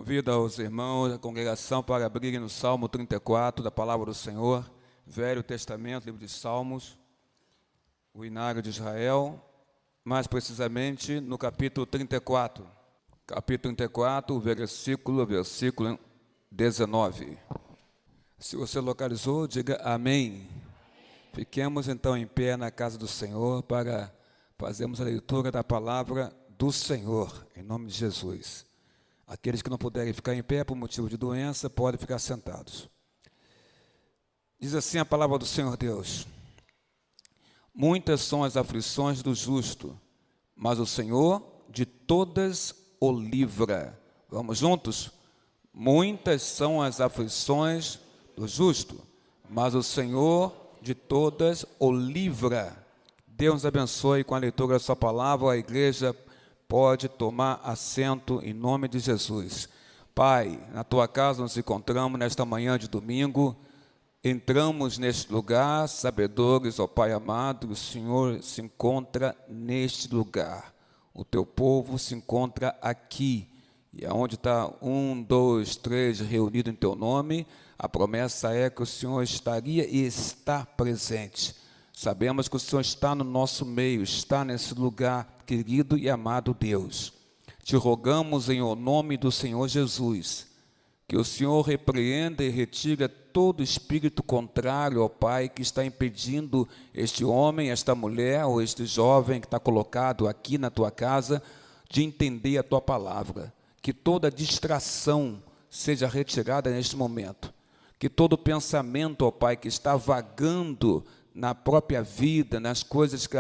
Convido os irmãos, a congregação, para abrirem no Salmo 34, da Palavra do Senhor, Velho Testamento, livro de Salmos, o Inário de Israel, mais precisamente no capítulo 34. Capítulo 34, versículo 19. Se você localizou, diga amém. Fiquemos então em pé na casa do Senhor para fazermos a leitura da Palavra do Senhor, em nome de Jesus. Aqueles que não puderem ficar em pé por motivo de doença, podem ficar sentados. Diz assim a palavra do Senhor Deus: muitas são as aflições do justo, mas o Senhor de todas o livra. Vamos juntos? Muitas são as aflições do justo, mas o Senhor de todas o livra. Deus nos abençoe com a leitura da sua palavra. A igreja pode tomar assento em nome de Jesus. Pai, na tua casa nos encontramos nesta manhã de domingo. Entramos neste lugar, sabedores, ó Pai amado, o Senhor se encontra neste lugar. O teu povo se encontra aqui. E aonde está 1, 2, 3 reunido em teu nome, a promessa é que o Senhor estaria e está presente. Sabemos que o Senhor está no nosso meio, está nesse lugar, querido e amado Deus. Te rogamos em o nome do Senhor Jesus, que o Senhor repreenda e retire todo espírito contrário, ó Pai, que está impedindo este homem, esta mulher ou este jovem que está colocado aqui na tua casa, de entender a tua palavra. Que toda distração seja retirada neste momento. Que todo pensamento, ó Pai, que está vagando na própria vida, nas coisas que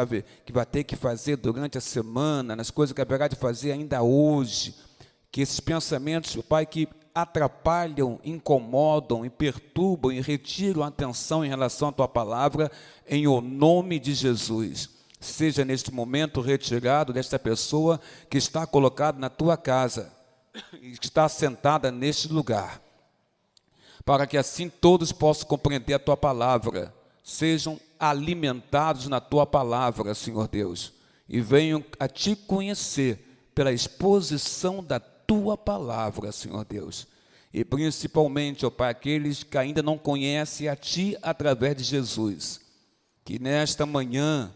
vai ter que fazer durante a semana, nas coisas que haverá de fazer ainda hoje, que esses pensamentos, Pai, que atrapalham, incomodam e perturbam e retiram a atenção em relação à Tua palavra, em o nome de Jesus, seja neste momento retirado desta pessoa que está colocada na Tua casa, e que está sentada neste lugar, para que assim todos possam compreender a Tua palavra, sejam alimentados na Tua palavra, Senhor Deus, e venham a Te conhecer pela exposição da Tua palavra, Senhor Deus. E principalmente, ó Pai, aqueles que ainda não conhecem a Ti através de Jesus, que nesta manhã,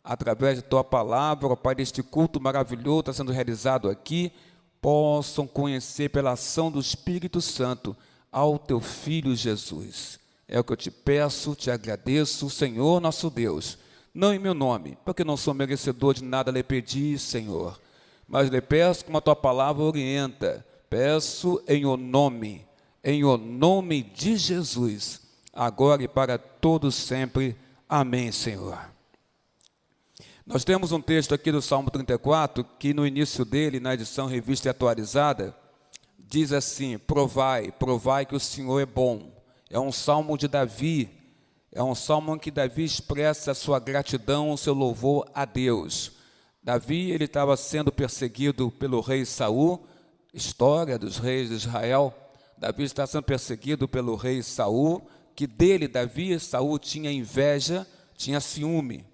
através de Tua palavra, ó Pai, deste culto maravilhoso está sendo realizado aqui, possam conhecer pela ação do Espírito Santo ao Teu Filho Jesus. É o que eu te peço, te agradeço, Senhor nosso Deus, não em meu nome, porque não sou merecedor de nada lhe pedir, Senhor, mas lhe peço como a Tua palavra orienta, peço em o nome de Jesus, agora e para todos sempre, amém, Senhor. Nós temos um texto aqui do Salmo 34, que no início dele, na edição revista e atualizada, diz assim: provai que o Senhor é bom. É um salmo de Davi, é um salmo em que Davi expressa a sua gratidão, o seu louvor a Deus. Davi, ele estava sendo perseguido pelo rei Saul, história dos reis de Israel. Davi está sendo perseguido pelo rei Saul, que dele, Davi, Saul tinha inveja, tinha ciúme.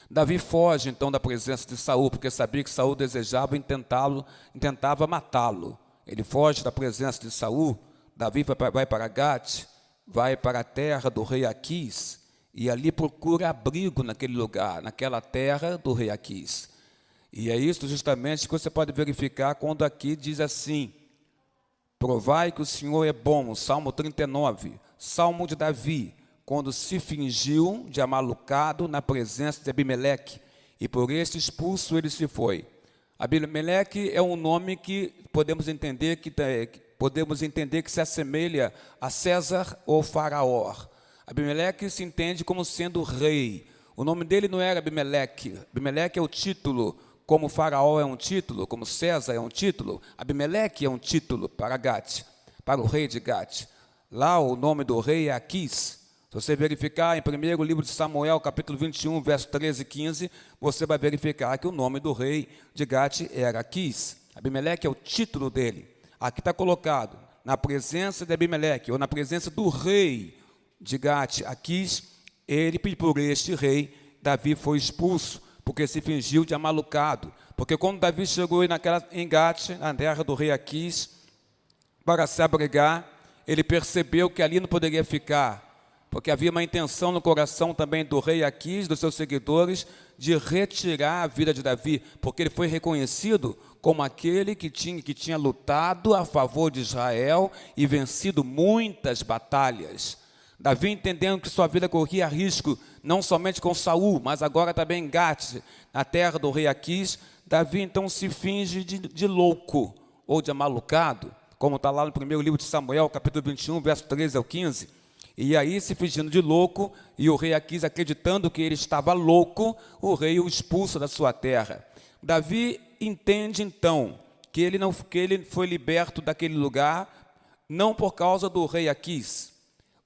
Davi foge então da presença de Saul, porque sabia que Saul desejava e intentava matá-lo. Ele foge da presença de Saul. Davi vai para Gate, vai para a terra do rei Aquis, e ali procura abrigo naquele lugar, naquela terra do rei Aquis. E é isso justamente que você pode verificar quando aqui diz assim: provai que o Senhor é bom, Salmo 39, Salmo de Davi, quando se fingiu de amalucado na presença de Abimeleque, e por este expulso ele se foi. Abimeleque é um nome que podemos entender que se assemelha a César ou Faraó. Abimeleque se entende como sendo rei. O nome dele não era Abimeleque. Abimeleque é o título, como Faraó é um título, como César é um título. Abimeleque é um título para Gate, para o rei de Gate. Lá o nome do rei é Aquis. Se você verificar em primeiro livro de Samuel, capítulo 21, verso 13 e 15, você vai verificar que o nome do rei de Gate era Aquis. Abimeleque é o título dele. Aqui está colocado, na presença de Abimeleque, ou na presença do rei de Gate, Aquis, ele, por este rei, Davi foi expulso, porque se fingiu de amalucado. Porque quando Davi chegou em Gate, na terra do rei Aquis, para se abrigar, ele percebeu que ali não poderia ficar, porque havia uma intenção no coração também do rei Aquis, dos seus seguidores, de retirar a vida de Davi, porque ele foi reconhecido como aquele que tinha lutado a favor de Israel e vencido muitas batalhas. Davi, entendendo que sua vida corria risco, não somente com Saul, mas agora também em Gate, na terra do rei Aquis, Davi então se finge de louco ou de amalucado, como está lá no primeiro livro de Samuel, capítulo 21, verso 13 ao 15. E aí, se fingindo de louco, e o rei Aquis acreditando que ele estava louco, o rei o expulsa da sua terra. Davi entende então que ele foi liberto daquele lugar, não por causa do rei Aquis,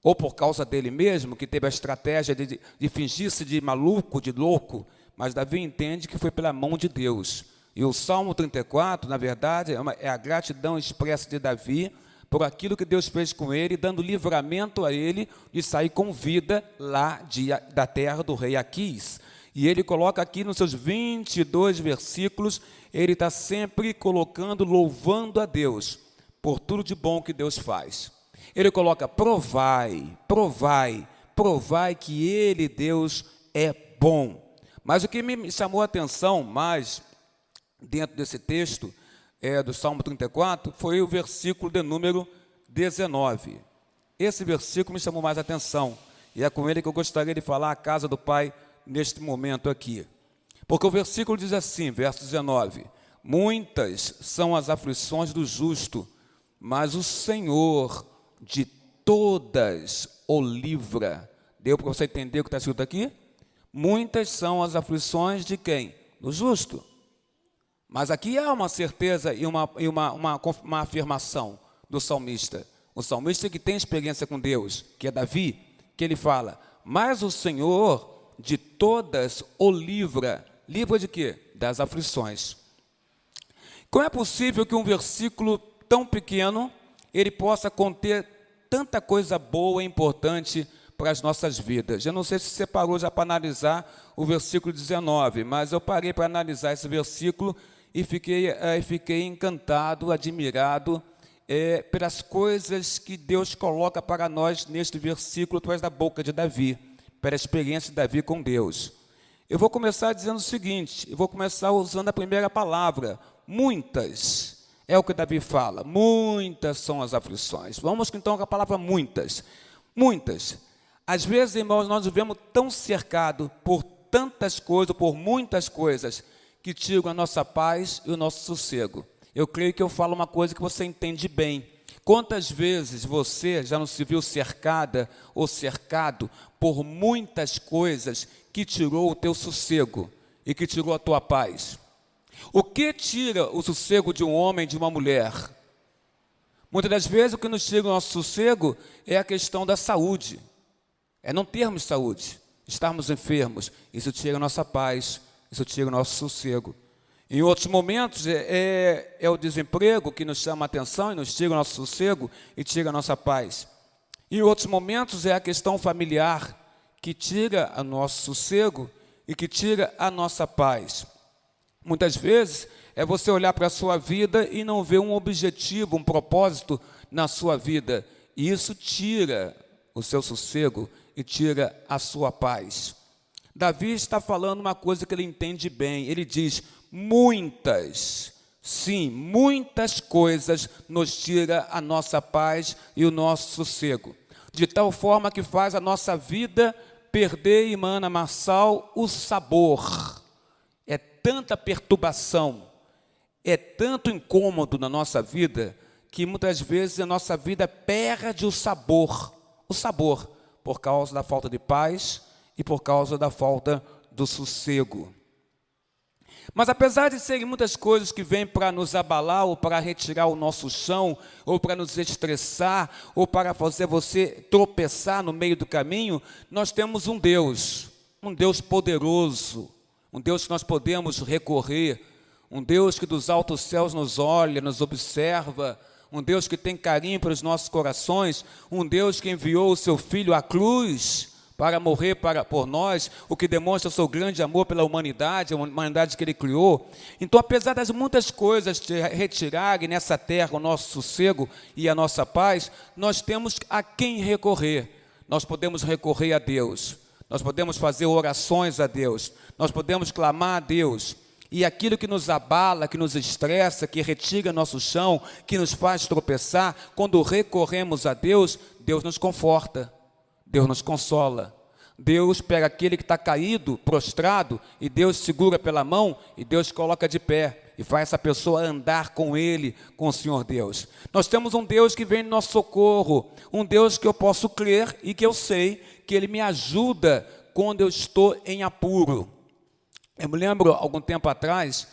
ou por causa dele mesmo, que teve a estratégia de fingir-se de maluco, de louco, mas Davi entende que foi pela mão de Deus. E o Salmo 34, na verdade, é a gratidão expressa de Davi por aquilo que Deus fez com ele, dando livramento a ele de sair com vida lá da terra do rei Aquis. E ele coloca aqui nos seus 22 versículos, ele está sempre colocando, louvando a Deus por tudo de bom que Deus faz. Ele coloca: provai, provai, provai que Ele, Deus, é bom. Mas o que me chamou a atenção mais dentro desse texto do Salmo 34 foi o versículo de número 19. Esse versículo me chamou mais a atenção, e é com ele que eu gostaria de falar a casa do Pai neste momento aqui. Porque o versículo diz assim, verso 19: muitas são as aflições do justo, mas o Senhor de todas o livra. Deu para você entender o que está escrito aqui? Muitas são as aflições de quem? Do justo. Mas aqui há uma certeza e uma afirmação do salmista. O salmista que tem experiência com Deus, que é Davi, que ele fala: mas o Senhor de todas o livra. Livra de quê? Das aflições. Como é possível que um versículo tão pequeno ele possa conter tanta coisa boa e importante para as nossas vidas? Eu não sei se você parou já para analisar o versículo 19, mas eu parei para analisar esse versículo e fiquei encantado, admirado pelas coisas que Deus coloca para nós neste versículo, através da boca de Davi, pela experiência de Davi com Deus. Eu vou começar dizendo o seguinte, eu vou começar usando a primeira palavra, muitas. É o que Davi fala, muitas são as aflições. Vamos então com a palavra muitas. Muitas. Às vezes, irmãos, nós vivemos tão cercados por tantas coisas, por muitas coisas, que tiram a nossa paz e o nosso sossego. Eu creio que eu falo uma coisa que você entende bem. Quantas vezes você já não se viu cercada ou cercado por muitas coisas que tirou o teu sossego e que tirou a tua paz? O que tira o sossego de um homem, de uma mulher? Muitas das vezes o que nos tira o nosso sossego é a questão da saúde. É não termos saúde, estarmos enfermos. Isso tira a nossa paz, isso tira o nosso sossego. Em outros momentos é o desemprego que nos chama a atenção e nos tira o nosso sossego e tira a nossa paz. Em outros momentos é a questão familiar que tira o nosso sossego e que tira a nossa paz. Muitas vezes é você olhar para a sua vida e não ver um objetivo, um propósito na sua vida. E isso tira o seu sossego e tira a sua paz. Davi está falando uma coisa que ele entende bem. Ele diz: muitas, sim, muitas coisas nos tira a nossa paz e o nosso sossego. De tal forma que faz a nossa vida perder, irmã Ana Marçal, o sabor. É tanta perturbação, é tanto incômodo na nossa vida, que muitas vezes a nossa vida perde o sabor, por causa da falta de paz e por causa da falta do sossego. Mas apesar de serem muitas coisas que vêm para nos abalar, ou para retirar o nosso chão, ou para nos estressar, ou para fazer você tropeçar no meio do caminho, nós temos um Deus poderoso, um Deus que nós podemos recorrer, um Deus que dos altos céus nos olha, nos observa, um Deus que tem carinho pelos nossos corações, um Deus que enviou o seu Filho à cruz para morrer por nós, o que demonstra o seu grande amor pela humanidade, a humanidade que Ele criou. Então, apesar das muitas coisas de retirarem nessa terra o nosso sossego e a nossa paz, nós temos a quem recorrer. Nós podemos recorrer a Deus, nós podemos fazer orações a Deus, nós podemos clamar a Deus. E aquilo que nos abala, que nos estressa, que retira nosso chão, que nos faz tropeçar, quando recorremos a Deus, Deus nos conforta, Deus nos consola. Deus pega aquele que está caído, prostrado, e Deus segura pela mão, e Deus coloca de pé, e faz essa pessoa andar com Ele, com o Senhor Deus. Nós temos um Deus que vem em nosso socorro, um Deus que eu posso crer e que eu sei que Ele me ajuda quando eu estou em apuro. Eu me lembro, algum tempo atrás,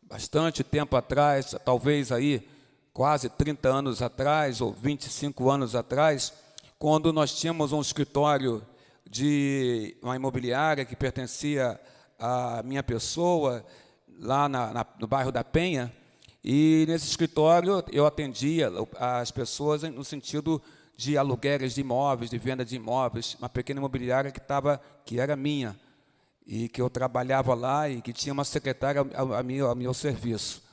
bastante tempo atrás, talvez aí quase 30 anos atrás, ou 25 anos atrás, quando nós tínhamos um escritório de uma imobiliária que pertencia à minha pessoa, lá no bairro da Penha, e nesse escritório eu atendia as pessoas no sentido de aluguéis de imóveis, de venda de imóveis, uma pequena imobiliária que era minha, e que eu trabalhava lá e que tinha uma secretária a meu serviço.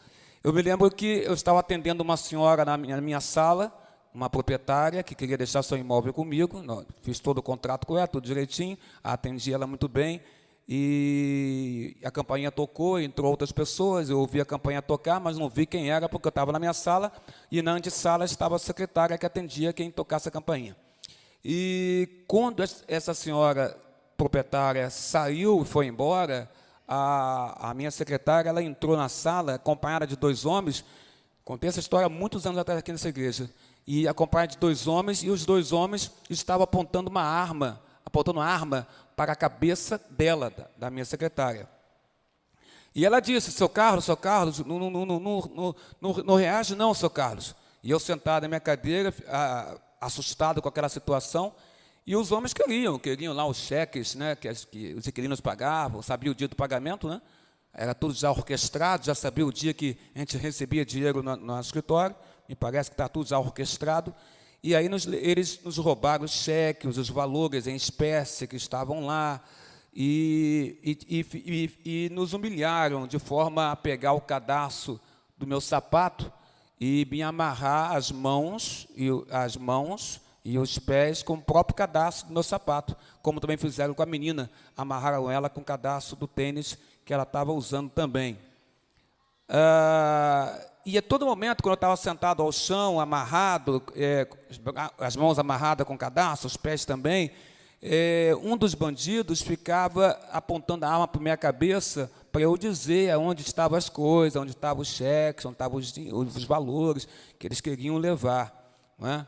Eu me lembro que eu estava atendendo uma senhora na minha sala, uma proprietária que queria deixar seu imóvel comigo, fiz todo o contrato com ela, tudo direitinho, atendi ela muito bem, e a campainha tocou, entrou outras pessoas, eu ouvi a campainha tocar, mas não vi quem era, porque eu estava na minha sala, e na antessala estava a secretária que atendia quem tocasse a campainha. E quando essa senhora proprietária saiu e foi embora, a minha secretária, ela entrou na sala, acompanhada de 2 homens, contei essa história há muitos anos atrás aqui nessa igreja, e acompanhada de 2 homens, e os 2 homens estavam apontando uma arma para a cabeça dela, da minha secretária. E ela disse: seu Carlos, não reage não, seu Carlos. E eu sentado na minha cadeira, assustado com aquela situação, e os homens queriam lá os cheques, né, que os inquilinos pagavam, sabia o dia do pagamento, né? Era tudo já orquestrado, já sabia o dia que a gente recebia dinheiro no escritório, me parece que está tudo já orquestrado. E aí eles nos roubaram os cheques, os valores em espécie que estavam lá, e nos humilharam de forma a pegar o cadarço do meu sapato e me amarrar as mãos e os pés com o próprio cadastro do meu sapato, como também fizeram com a menina, amarraram ela com o cadastro do tênis que ela estava usando também. E a todo momento, quando eu estava sentado ao chão, amarrado, as mãos amarradas com o cadastro, os pés também, um dos bandidos ficava apontando a arma para a minha cabeça para eu dizer onde estavam as coisas, onde estavam os cheques, onde estavam os valores que eles queriam levar, não é?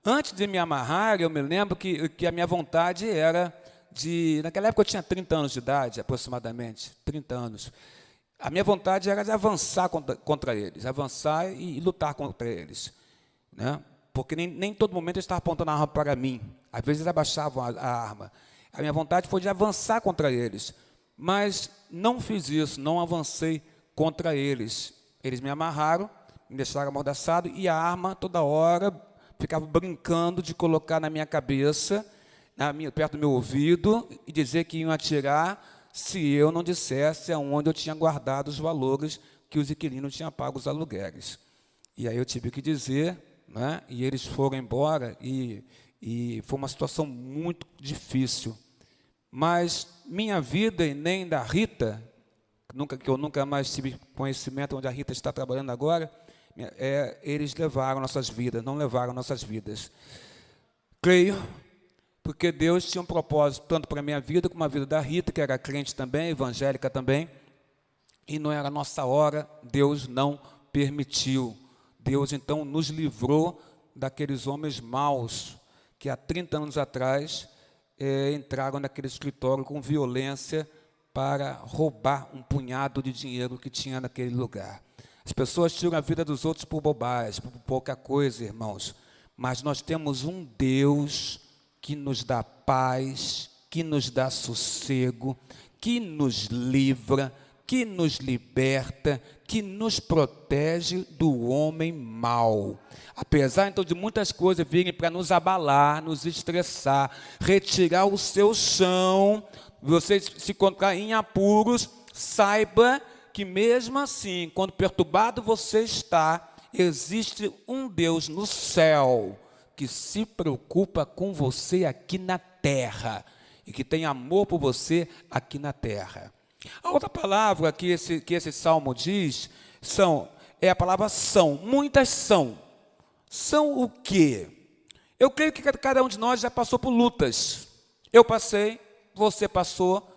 Antes de me amarrar, eu me lembro que a minha vontade era de... Naquela época eu tinha 30 anos de idade, aproximadamente, 30 anos. A minha vontade era de avançar contra eles, avançar e lutar contra eles, né? Porque nem todo momento eles estavam apontando a arma para mim. Às vezes eles abaixavam a arma. A minha vontade foi de avançar contra eles. Mas não fiz isso, não avancei contra eles. Eles me amarraram, me deixaram amordaçado, e a arma, toda hora, ficava brincando de colocar na minha cabeça, perto do meu ouvido, e dizer que iam atirar se eu não dissesse aonde eu tinha guardado os valores que os inquilinos tinham pago os aluguéis. E aí eu tive que dizer, né, e eles foram embora, e foi uma situação muito difícil. Mas minha vida e nem da Rita, que eu nunca mais tive conhecimento onde a Rita está trabalhando agora, eles levaram nossas vidas, não levaram nossas vidas. Creio, porque Deus tinha um propósito, tanto para a minha vida, como a vida da Rita, que era crente também, evangélica também, e não era a nossa hora, Deus não permitiu. Deus, então, nos livrou daqueles homens maus, que há 30 anos atrás entraram naquele escritório com violência para roubar um punhado de dinheiro que tinha naquele lugar. As pessoas tiram a vida dos outros por bobagem, por pouca coisa, irmãos. Mas nós temos um Deus que nos dá paz, que nos dá sossego, que nos livra que nos liberta, que nos protege do homem mau. Apesar, então, de muitas coisas virem para nos abalar, nos estressar, retirar o seu chão, você se encontrar em apuros, saiba que mesmo assim, quando perturbado você está, existe um Deus no céu que se preocupa com você aqui na terra e que tem amor por você aqui na terra. A outra palavra que esse salmo diz é a palavra são. Muitas são. São o quê? Eu creio que cada um de nós já passou por lutas. Eu passei, você passou,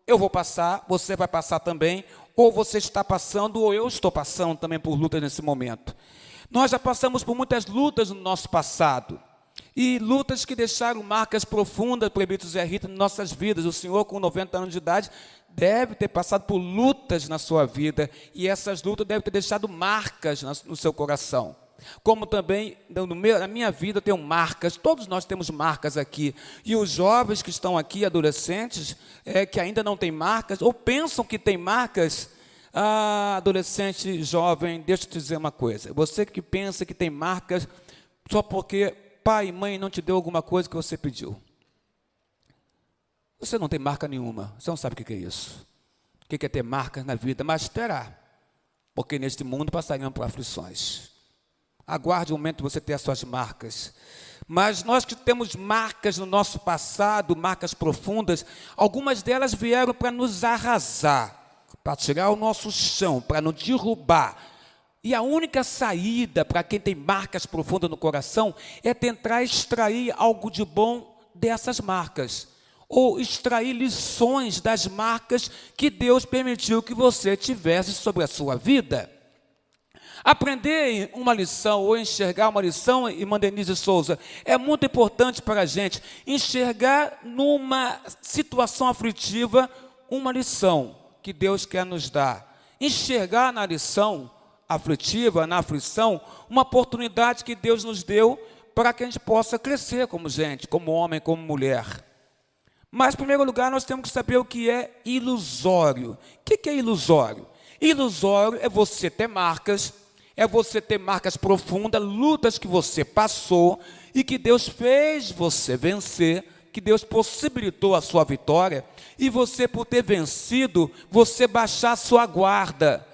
eu vou passar, você vai passar também, ou você está passando, ou eu estou passando também por lutas nesse momento. Nós já passamos por muitas lutas no nosso passado, e lutas que deixaram marcas profundas, presbítero Zé Rita, em nossas vidas. O senhor, com 90 anos de idade, deve ter passado por lutas na sua vida, e essas lutas devem ter deixado marcas no seu coração. Como também, na minha vida, eu tenho marcas, todos nós temos marcas aqui. E os jovens que estão aqui, adolescentes, que ainda não têm marcas, ou pensam que têm marcas, adolescente, jovem, deixa eu te dizer uma coisa. Você que pensa que tem marcas só porque pai e mãe não te deu alguma coisa que você pediu. Você não tem marca nenhuma, você não sabe o que é isso. O que é ter marcas na vida, mas terá. Porque neste mundo passaremos por aflições. Aguarde o momento de você ter as suas marcas. Mas nós que temos marcas no nosso passado, marcas profundas, algumas delas vieram para nos arrasar, para tirar o nosso chão, para nos derrubar. E a única saída para quem tem marcas profundas no coração é tentar extrair algo de bom dessas marcas, ou extrair lições das marcas que Deus permitiu que você tivesse sobre a sua vida. Aprender uma lição ou enxergar uma lição, irmã Denise Souza, é muito importante para a gente enxergar numa situação aflitiva uma lição que Deus quer nos dar. Enxergar na lição aflitiva, na aflição, uma oportunidade que Deus nos deu para que a gente possa crescer como gente, como homem, como mulher. Mas, em primeiro lugar, nós temos que saber o que é ilusório. O que é ilusório? Ilusório é você ter marcas, profundas, lutas que você passou e que Deus fez você vencer, que Deus possibilitou a sua vitória, e você, por ter vencido, você baixar a sua guarda.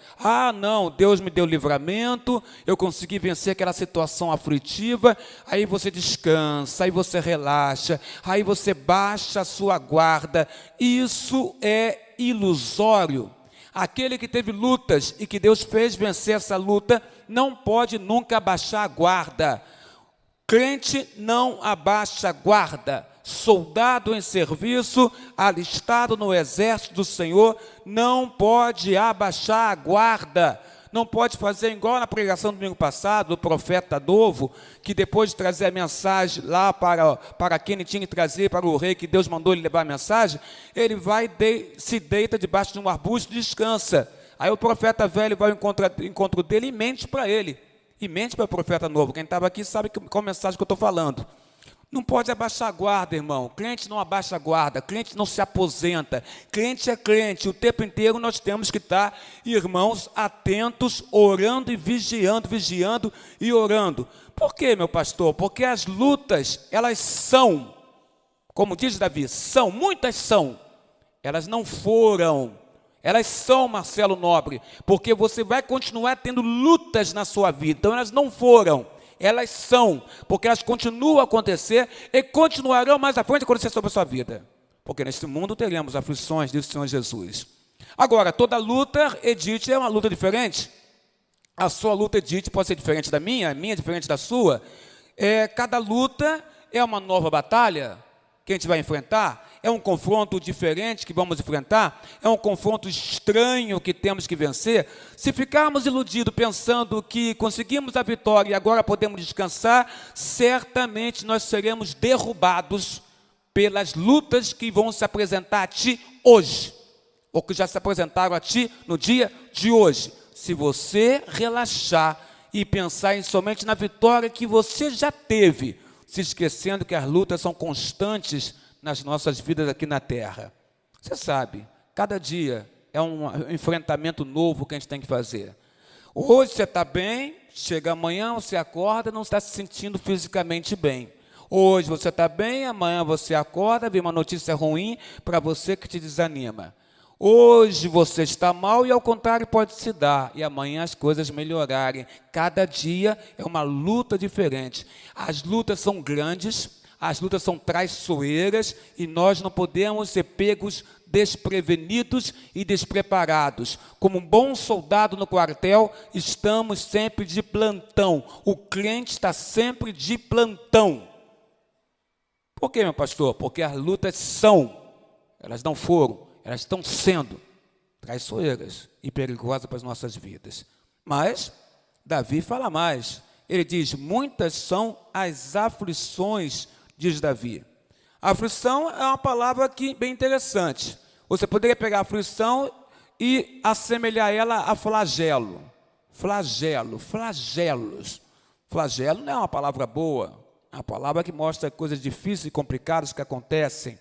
Não, Deus me deu livramento, eu consegui vencer aquela situação aflitiva. Aí você descansa, aí você relaxa, aí você baixa a sua guarda. Isso é ilusório. Aquele que teve lutas e que Deus fez vencer essa luta, não pode nunca abaixar a guarda. Crente não abaixa a guarda. Soldado em serviço, alistado no exército do Senhor, não pode abaixar a guarda. Não pode fazer igual na pregação do domingo passado, do profeta novo, que depois de trazer a mensagem lá para quem ele tinha que trazer, para o rei, que Deus mandou ele levar a mensagem, ele vai, se deita debaixo de um arbusto e descansa. Aí o profeta velho vai ao encontro dele e mente para ele. E mente para o profeta novo. Quem estava aqui sabe qual mensagem que eu estou falando. Não pode abaixar a guarda, irmão. Crente não abaixa a guarda, crente não se aposenta. Crente é crente. O tempo inteiro nós temos que estar, irmãos, atentos, orando e vigiando e orando. Por quê, meu pastor? Porque as lutas, elas são, como diz Davi, muitas são. Elas não foram. Elas são, Marcelo Nobre, porque você vai continuar tendo lutas na sua vida. Então elas não foram. Elas são, porque elas continuam a acontecer e continuarão mais à frente a acontecer sobre a sua vida. Porque neste mundo teremos aflições, diz o Senhor Jesus. Agora, toda luta, Edith, é uma luta diferente. A sua luta, Edith, pode ser diferente da minha, a minha é diferente da sua. Cada luta é uma nova batalha que a gente vai enfrentar. É um confronto diferente que vamos enfrentar, é um confronto estranho que temos que vencer. Se ficarmos iludidos pensando que conseguimos a vitória e agora podemos descansar, certamente nós seremos derrubados pelas lutas que vão se apresentar a ti hoje, ou que já se apresentaram a ti no dia de hoje. Se você relaxar e pensar somente na vitória que você já teve, se esquecendo que as lutas são constantes nas nossas vidas aqui na terra. Você sabe, cada dia é um enfrentamento novo que a gente tem que fazer. Hoje você está bem, chega amanhã, você acorda, não está se sentindo fisicamente bem. Hoje você está bem, amanhã você acorda, vem uma notícia ruim para você que te desanima. Hoje você está mal e ao contrário pode se dar, e amanhã as coisas melhorarem. Cada dia é uma luta diferente. As lutas são grandes, as lutas são traiçoeiras e nós não podemos ser pegos desprevenidos e despreparados. Como um bom soldado no quartel, estamos sempre de plantão. O crente está sempre de plantão. Por quê, meu pastor? Porque as lutas são, elas não foram, elas estão sendo traiçoeiras e perigosas para as nossas vidas. Mas Davi fala mais. Ele diz, muitas são as aflições, diz Davi. A aflição é uma palavra que bem interessante. Você poderia pegar a aflição e assemelhar ela a flagelo. Flagelo, flagelos. Flagelo não é uma palavra boa, é uma palavra que mostra coisas difíceis e complicadas que acontecem.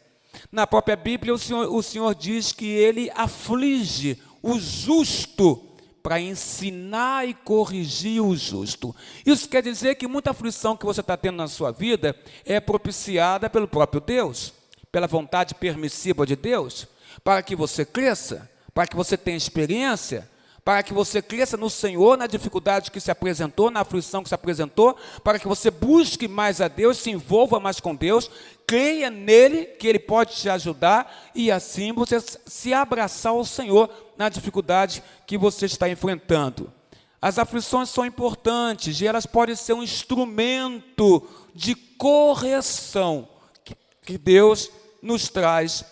Na própria Bíblia, o Senhor diz que Ele aflige o justo para ensinar e corrigir o justo. Isso quer dizer que muita aflição que você está tendo na sua vida é propiciada pelo próprio Deus, pela vontade permissiva de Deus, para que você cresça, para que você tenha experiência, para que você cresça no Senhor, na dificuldade que se apresentou, na aflição que se apresentou, para que você busque mais a Deus, se envolva mais com Deus, creia nele, que Ele pode te ajudar, e assim você se abraçar ao Senhor na dificuldade que você está enfrentando. As aflições são importantes e elas podem ser um instrumento de correção que Deus nos traz,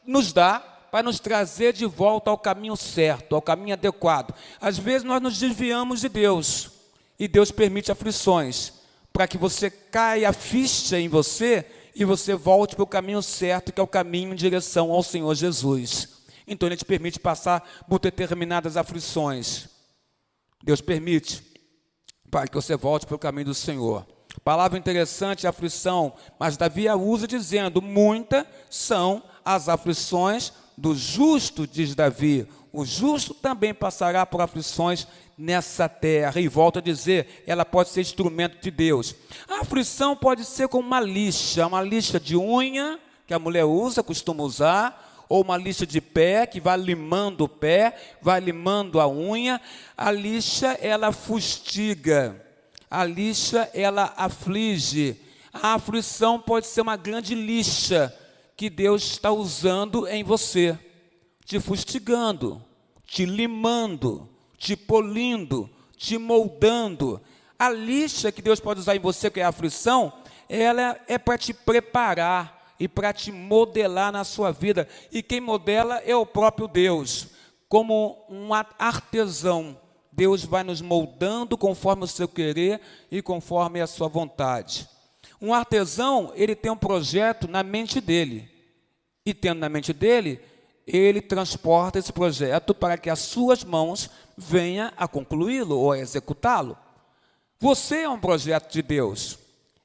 nos dá, para nos trazer de volta ao caminho certo, ao caminho adequado. Às vezes nós nos desviamos de Deus, e Deus permite aflições, para que você caia a ficha em você, e você volte para o caminho certo, que é o caminho em direção ao Senhor Jesus. Então Ele te permite passar por determinadas aflições. Deus permite, para que você volte para o caminho do Senhor. Palavra interessante, aflição, mas Davi a usa dizendo, muitas são as aflições do justo, diz Davi. O justo também passará por aflições nessa terra. E volta a dizer, ela pode ser instrumento de Deus. A aflição pode ser como uma lixa de unha, que a mulher usa, costuma usar, ou uma lixa de pé, que vai limando o pé, vai limando a unha. A lixa, ela fustiga. A lixa, ela aflige. A aflição pode ser uma grande lixa, que Deus está usando em você, te fustigando, te limando, te polindo, te moldando. A lixa que Deus pode usar em você, que é a aflição, ela é para te preparar e para te modelar na sua vida. E quem modela é o próprio Deus. Como um artesão, Deus vai nos moldando conforme o seu querer e conforme a sua vontade. Um artesão, ele tem um projeto na mente dele, e tendo na mente dele, ele transporta esse projeto para que as suas mãos venham a concluí-lo ou a executá-lo. Você é um projeto de Deus,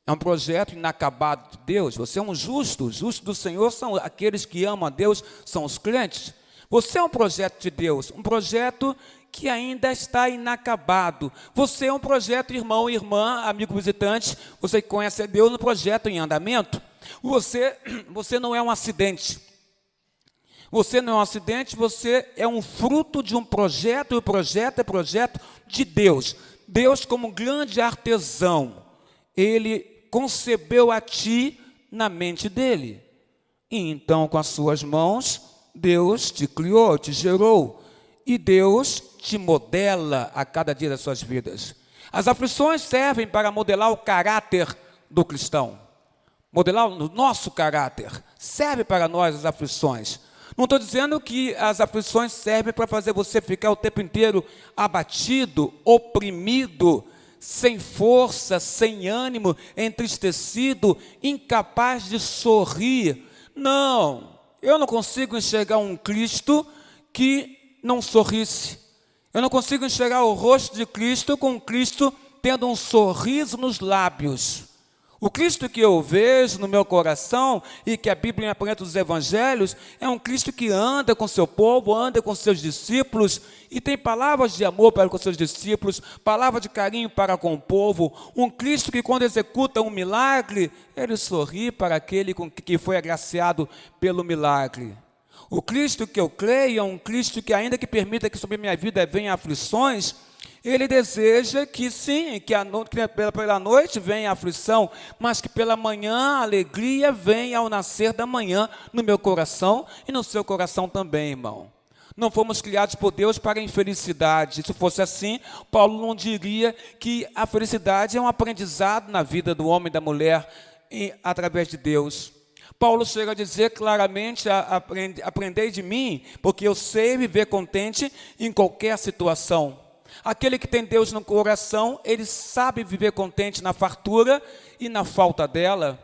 é um projeto inacabado de Deus. Você é um justo, os justos do Senhor são aqueles que amam a Deus, são os crentes. Você é um projeto de Deus, um projeto que ainda está inacabado. Você é um projeto, irmão, irmã, amigo visitante, você que conhece a Deus, um projeto em andamento. Você não é um acidente. Você não é um acidente, você é um fruto de um projeto, e o projeto é projeto de Deus. Deus, como grande artesão, Ele concebeu a ti na mente dele. E então, com as suas mãos, Deus te criou, te gerou. E Deus te modela a cada dia das suas vidas. As aflições servem para modelar o caráter do cristão. Modelar o nosso caráter. Serve para nós as aflições. Não estou dizendo que as aflições servem para fazer você ficar o tempo inteiro abatido, oprimido, sem força, sem ânimo, entristecido, incapaz de sorrir. Não, eu não consigo enxergar um Cristo que não sorrisse. Eu não consigo enxergar o rosto de Cristo com Cristo tendo um sorriso nos lábios. O Cristo que eu vejo no meu coração e que a Bíblia me apresenta dos evangelhos é um Cristo que anda com seu povo, anda com seus discípulos e tem palavras de amor para com seus discípulos, palavras de carinho para com o povo. Um Cristo que quando executa um milagre, ele sorri para aquele que foi agraciado pelo milagre. O Cristo que eu creio é um Cristo que, ainda que permita que sobre minha vida venham aflições, ele deseja que sim, que pela noite venha a aflição, mas que pela manhã a alegria venha ao nascer da manhã no meu coração e no seu coração também, irmão. Não fomos criados por Deus para a infelicidade. Se fosse assim, Paulo não diria que a felicidade é um aprendizado na vida do homem e da mulher através de Deus. Paulo chega a dizer claramente, aprendei de mim, porque eu sei viver contente em qualquer situação. Aquele que tem Deus no coração, ele sabe viver contente na fartura e na falta dela.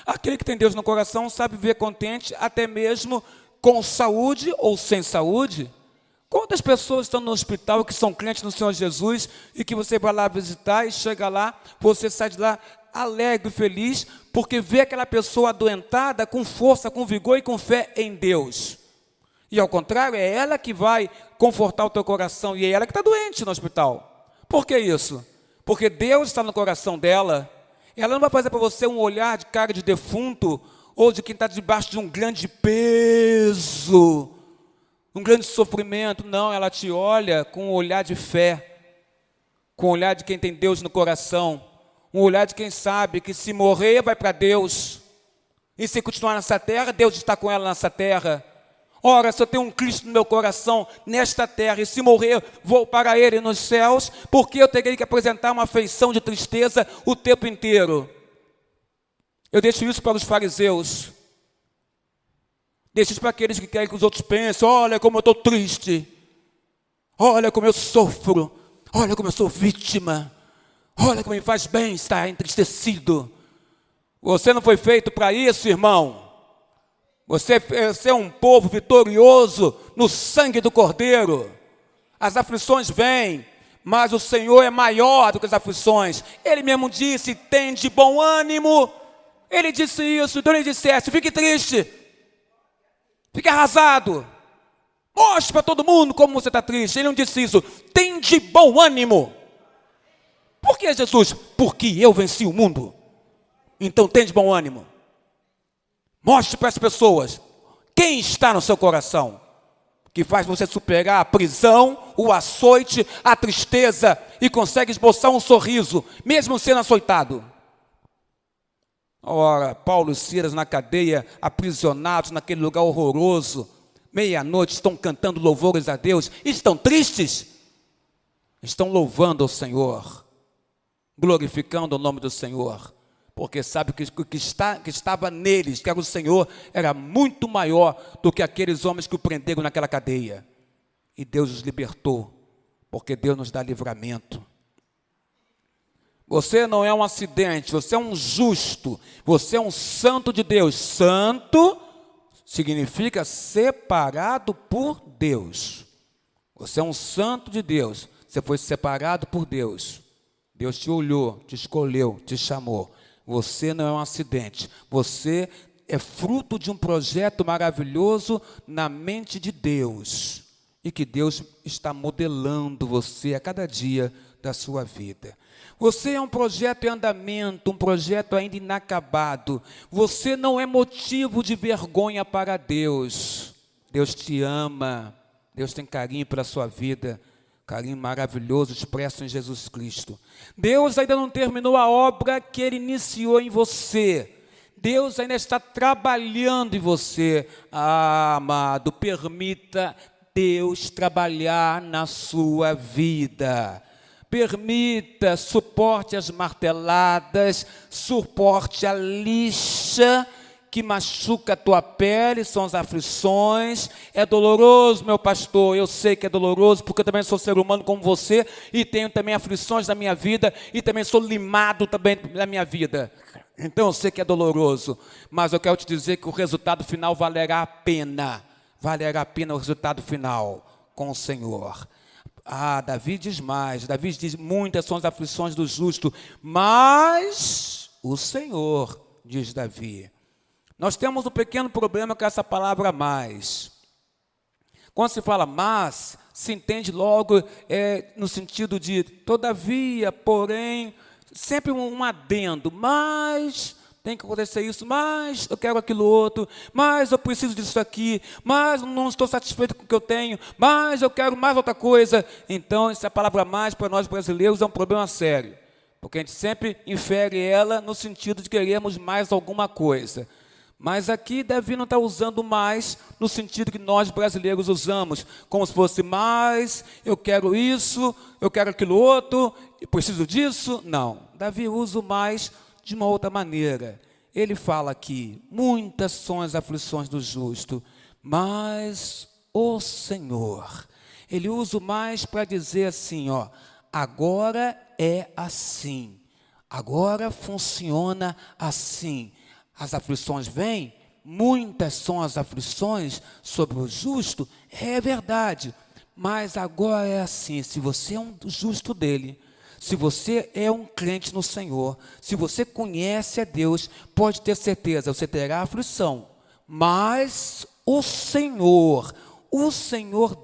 Aquele que tem Deus no coração sabe viver contente até mesmo com saúde ou sem saúde. Quantas pessoas estão no hospital que são crentes no Senhor Jesus e que você vai lá visitar e chega lá, você sai de lá alegre, feliz, porque vê aquela pessoa adoentada com força, com vigor e com fé em Deus. E ao contrário, é ela que vai confortar o teu coração e é ela que está doente no hospital. Por que isso? Porque Deus está no coração dela. Ela não vai fazer para você um olhar de cara de defunto ou de quem está debaixo de um grande peso, um grande sofrimento. Não, ela te olha com um olhar de fé, com o olhar de quem tem Deus no coração, um olhar de quem sabe que se morrer vai para Deus, e se continuar nessa terra, Deus está com ela nessa terra. Ora, se eu tenho um Cristo no meu coração, nesta terra, e se morrer, vou para Ele nos céus, porque eu terei que apresentar uma afeição de tristeza o tempo inteiro? Eu deixo isso para os fariseus, deixo isso para aqueles que querem que os outros pensem: olha como eu estou triste, olha como eu sofro, olha como eu sou vítima, olha como me faz bem estar entristecido. Você não foi feito para isso, irmão. Você é um povo vitorioso no sangue do Cordeiro. As aflições vêm, mas o Senhor é maior do que as aflições. Ele mesmo disse: tem de bom ânimo. Ele disse isso, então ele dissesse: fique triste, fique arrasado, mostre para todo mundo como você está triste. Ele não disse isso: tem de bom ânimo. Por que, Jesus? Porque eu venci o mundo. Então tem de bom ânimo. Mostre para as pessoas quem está no seu coração, que faz você superar a prisão, o açoite, a tristeza e consegue esboçar um sorriso, mesmo sendo açoitado. Ora, Paulo e Silas na cadeia, aprisionados naquele lugar horroroso, meia-noite estão cantando louvores a Deus, estão tristes, estão louvando ao Senhor, glorificando o nome do Senhor. Porque sabe que o que estava neles, que era o Senhor, era muito maior do que aqueles homens que o prenderam naquela cadeia. E Deus os libertou, porque Deus nos dá livramento. Você não é um acidente, você é um justo, você é um santo de Deus. Santo significa separado por Deus. Você é um santo de Deus, você foi separado por Deus. Deus te olhou, te escolheu, te chamou. Você não é um acidente, você é fruto de um projeto maravilhoso na mente de Deus, e que Deus está modelando você a cada dia da sua vida. Você é um projeto em andamento, um projeto ainda inacabado. Você não é motivo de vergonha para Deus. Deus te ama, Deus tem carinho pela sua vida, carinho maravilhoso expresso em Jesus Cristo. Deus ainda não terminou a obra que Ele iniciou em você. Deus ainda está trabalhando em você. Ah, amado, permita Deus trabalhar na sua vida. Permita, suporte as marteladas, suporte a lixa que machuca a tua pele, são as aflições. É doloroso, meu pastor, eu sei que é doloroso, porque eu também sou ser humano como você, e tenho também aflições na minha vida, e também sou limado também na minha vida. Então eu sei que é doloroso, mas eu quero te dizer que o resultado final valerá a pena o resultado final com o Senhor. Ah, Davi diz mais, Davi diz: muitas são as aflições do justo, mas o Senhor, diz Davi. Nós temos um pequeno problema com essa palavra mas. Quando se fala mas, se entende logo no sentido de todavia, porém, sempre um adendo, mas tem que acontecer isso, mas eu quero aquilo outro, mas eu preciso disso aqui, mas não estou satisfeito com o que eu tenho, mas eu quero mais outra coisa. Então, essa palavra mais para nós brasileiros é um problema sério, porque a gente sempre infere ela no sentido de queremos mais alguma coisa. Mas aqui Davi não está usando mais no sentido que nós brasileiros usamos, como se fosse mais, eu quero isso, eu quero aquilo outro, eu preciso disso. Não, Davi usa o mais de uma outra maneira. Ele fala aqui, muitas são as aflições do justo, mas o Senhor. Ele usa o mais para dizer assim, agora é assim, agora funciona assim. As aflições vêm, muitas são as aflições sobre o justo, é verdade, mas agora é assim, se você é um justo dele, se você é um crente no Senhor, se você conhece a Deus, pode ter certeza, você terá aflição, mas o Senhor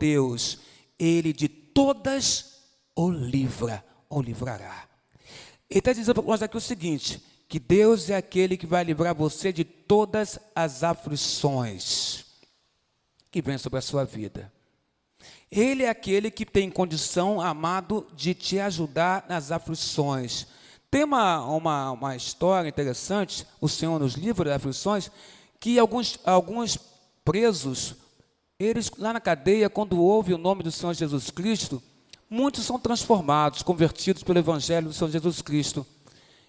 Deus, Ele de todas o livra, ou livrará. Ele está dizendo para nós aqui o seguinte, que Deus é aquele que vai livrar você de todas as aflições que vêm sobre a sua vida. Ele é aquele que tem condição, amado, de te ajudar nas aflições. Tem uma história interessante, o Senhor nos livra das aflições, que alguns presos, eles lá na cadeia, quando ouvem o nome do Senhor Jesus Cristo, muitos são transformados, convertidos pelo Evangelho do Senhor Jesus Cristo.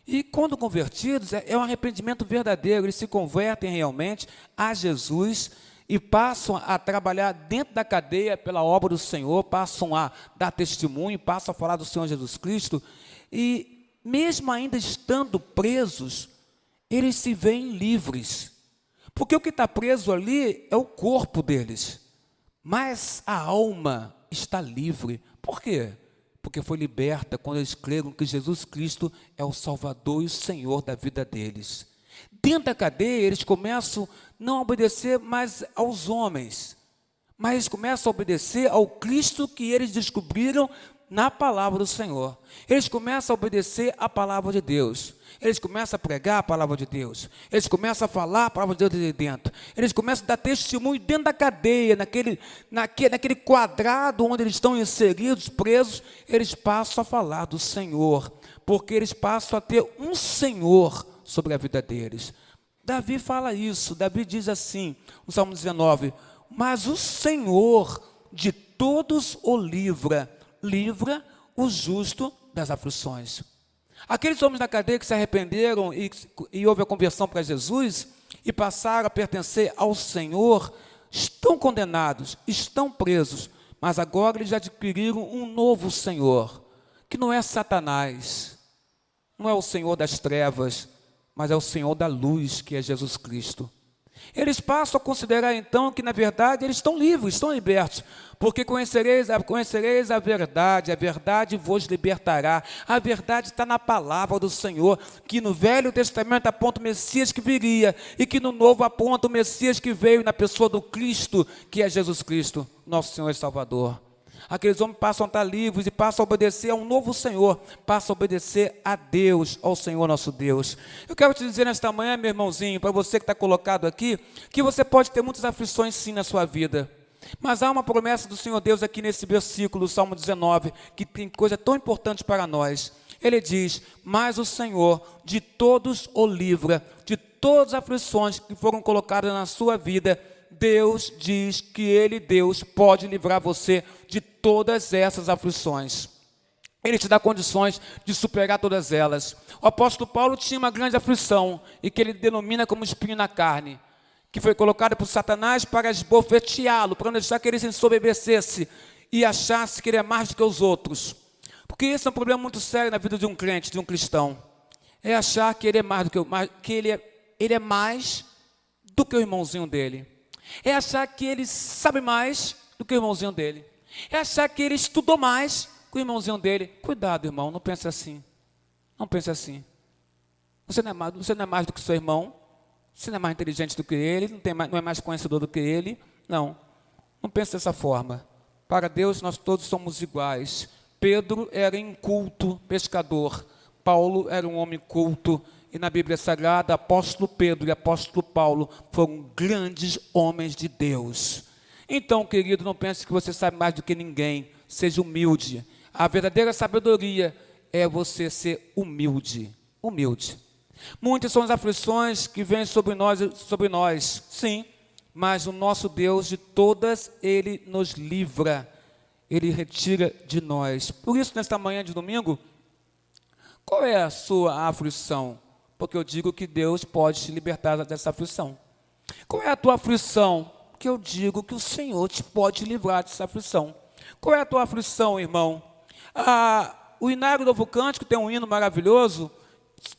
E quando convertidos, é um arrependimento verdadeiro, eles se convertem realmente a Jesus e passam a trabalhar dentro da cadeia pela obra do Senhor, passam a dar testemunho, passam a falar do Senhor Jesus Cristo, e mesmo ainda estando presos, eles se veem livres, porque o que está preso ali é o corpo deles, mas a alma está livre. Por quê? Porque foi liberta quando eles creram que Jesus Cristo é o Salvador e o Senhor da vida deles. Dentro da cadeia, eles começam não a obedecer mais aos homens, mas eles começam a obedecer ao Cristo que eles descobriram na palavra do Senhor. Eles começam a obedecer a palavra de Deus. Eles começam a pregar a palavra de Deus. Eles começam a falar a palavra de Deus de dentro. Eles começam a dar testemunho dentro da cadeia, naquele quadrado onde eles estão inseridos, presos. Eles passam a falar do Senhor, porque eles passam a ter um Senhor sobre a vida deles. Davi fala isso, Davi diz assim, no Salmo 19, mas o Senhor de todos o livra o justo das aflições. Aqueles homens da cadeia que se arrependeram e houve a conversão para Jesus e passaram a pertencer ao Senhor, estão condenados, estão presos, mas agora eles adquiriram um novo Senhor, que não é Satanás, não é o Senhor das trevas, mas é o Senhor da luz, que é Jesus Cristo. Eles passam a considerar então que na verdade eles estão livres, estão libertos, porque conhecereis a verdade vos libertará. A verdade está na palavra do Senhor, que no Velho Testamento aponta o Messias que viria, e que no Novo aponta o Messias que veio na pessoa do Cristo, que é Jesus Cristo, nosso Senhor e Salvador. Aqueles homens passam a estar livres e passam a obedecer a um novo Senhor, passam a obedecer a Deus, ao Senhor nosso Deus. Eu quero te dizer nesta manhã, meu irmãozinho, para você que está colocado aqui, que você pode ter muitas aflições sim na sua vida, mas há uma promessa do Senhor Deus aqui nesse versículo, Salmo 19, que tem coisa tão importante para nós. Ele diz, mas o Senhor de todos o livra, de todas as aflições que foram colocadas na sua vida. Deus diz que Ele, Deus, pode livrar você de todas essas aflições. Ele te dá condições de superar todas elas. O apóstolo Paulo tinha uma grande aflição, e que ele denomina como espinho na carne, que foi colocado por Satanás para esbofeteá-lo, para não deixar que ele se ensoberbecesse e achasse que ele é mais do que os outros. Porque esse é um problema muito sério na vida de um crente, de um cristão. É achar que ele é mais do que ele é mais do que o irmãozinho dele. É achar que ele sabe mais do que o irmãozinho dele. É achar que ele estudou mais que o irmãozinho dele. Cuidado, irmão, não pense assim. Não pense assim. Você não é mais do que seu irmão, você não é mais inteligente do que ele, não é mais conhecedor do que ele. Não pense dessa forma. Para Deus nós todos somos iguais. Pedro era inculto pescador, Paulo era um homem culto, e na Bíblia Sagrada, apóstolo Pedro e apóstolo Paulo foram grandes homens de Deus. Então, querido, não pense que você sabe mais do que ninguém, seja humilde. A verdadeira sabedoria é você ser humilde. Muitas são as aflições que vêm sobre nós, sim, mas o nosso Deus, de todas, Ele nos livra, Ele retira de nós. Por isso, nesta manhã de domingo, qual é a sua aflição? Porque eu digo que Deus pode te libertar dessa aflição. Qual é a tua aflição? Porque eu digo que o Senhor te pode livrar dessa aflição. Qual é a tua aflição, irmão? O Inário Novo Cântico tem um hino maravilhoso,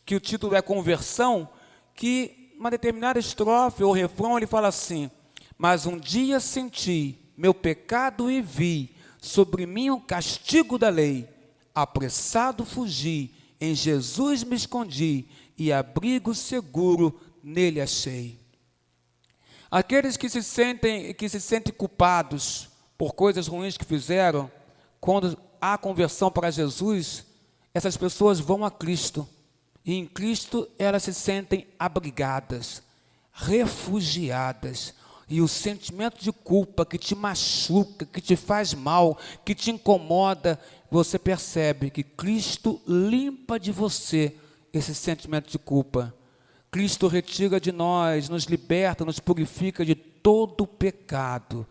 que o título é Conversão, que uma determinada estrofe ou refrão, ele fala assim: mas um dia senti meu pecado e vi sobre mim o castigo da lei, apressado fugi, em Jesus me escondi, e abrigo seguro nele achei. Aqueles que se sentem culpados por coisas ruins que fizeram, quando há conversão para Jesus, essas pessoas vão a Cristo, e em Cristo elas se sentem abrigadas, refugiadas, e o sentimento de culpa que te machuca, que te faz mal, que te incomoda, você percebe que Cristo limpa de você esse sentimento de culpa. Cristo retira de nós, nos liberta, nos purifica de todo o pecado.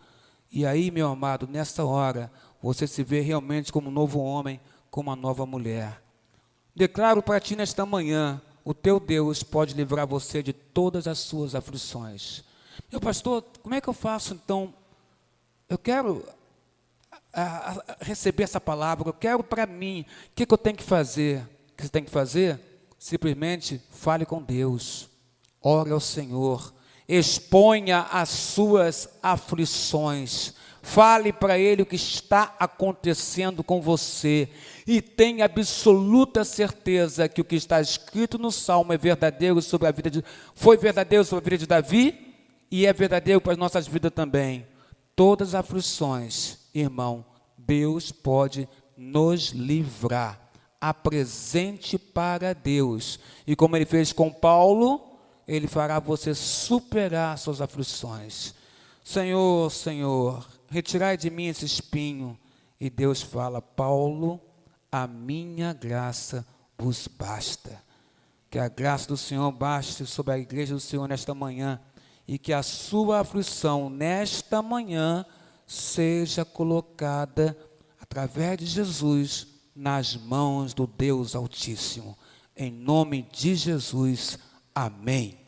E aí, meu amado, nessa hora, você se vê realmente como um novo homem, como uma nova mulher. Declaro para ti nesta manhã, o teu Deus pode livrar você de todas as suas aflições. Meu pastor, como é que eu faço então? Eu quero receber essa palavra, eu quero para mim. O que eu tenho que fazer? O que você tem que fazer? Simplesmente fale com Deus, ore ao Senhor, exponha as suas aflições, fale para Ele o que está acontecendo com você e tenha absoluta certeza que o que está escrito no Salmo é verdadeiro sobre a vida foi verdadeiro sobre a vida de Davi e é verdadeiro para as nossas vidas também. Todas as aflições, irmão, Deus pode nos livrar. Apresente para Deus, e como Ele fez com Paulo, Ele fará você superar suas aflições. Senhor, retirai de mim esse espinho. E Deus fala: Paulo, a minha graça vos basta. Que a graça do Senhor baste sobre a igreja do Senhor nesta manhã, e que a sua aflição nesta manhã seja colocada através de Jesus nas mãos do Deus Altíssimo. Em nome de Jesus, amém.